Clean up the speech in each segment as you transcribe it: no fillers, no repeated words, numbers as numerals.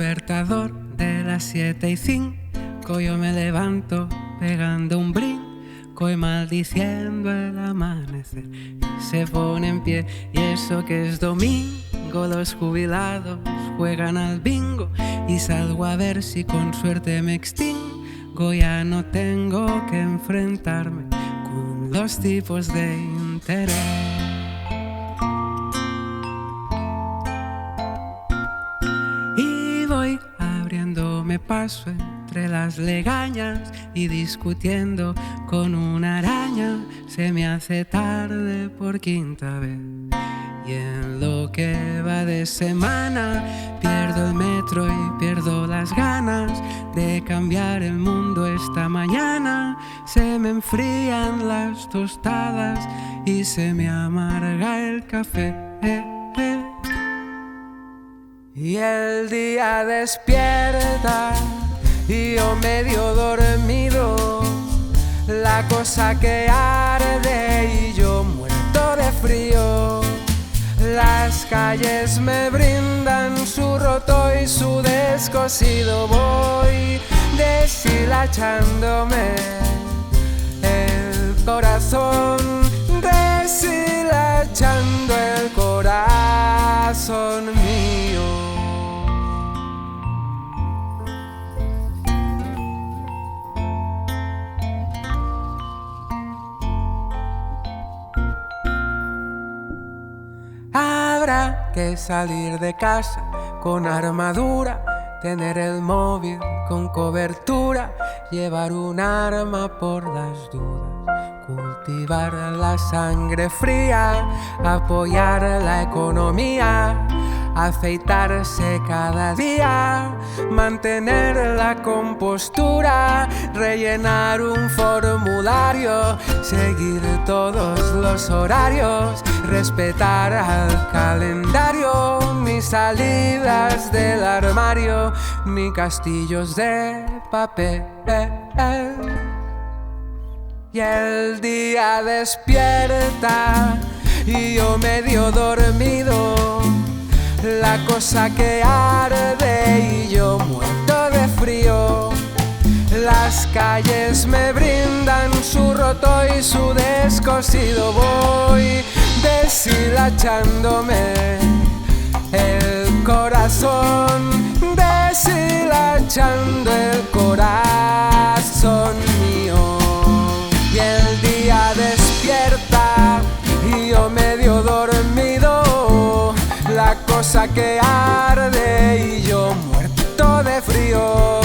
despertador de las 7:05 yo me levanto pegando un brinco y maldiciendo el amanecer. Se pone en pie y eso que es domingo, los jubilados juegan al bingo y salgo a ver si con suerte me extingo. Ya no tengo que enfrentarme con los tipos de interés. Y voy abriéndome paso entre las legañas y discutiendo con una araña. Se me hace tarde por quinta vez y en lo que va de semana pierdo el metro y pierdo las ganas de cambiar el mundo esta mañana. Se me enfrían las tostadas y se me amarga el café. Y el día despierta y yo medio dormido, la cosa que arde y yo muerto de frío. Las calles me brindan su roto y su descosido. Voy deshilachándome el corazón, deshilachando el corazón mío. Habrá que salir de casa con armadura, tener el móvil con cobertura, llevar un arma por las dudas, cultivar la sangre fría, apoyar la economía, afeitarse cada día, mantener la compostura, rellenar un formulario, seguir todos los horarios, respetar al calendario, mis salidas del armario, mis castillos de papel. Y el día despierta y yo medio dormido, la cosa que arde y yo muerto de frío. Las calles me brindan su roto y su descosido. Voy deshilachándome el corazón, deshilachando el corazón mío. Y el día despierta y yo medio dormido, la cosa que arde y yo muerto de frío.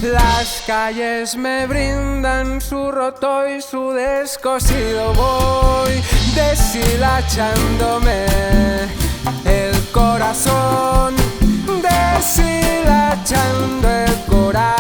Las calles me brindan su roto y su descosido. Voy deshilachándome el corazón, deshilachando el corazón.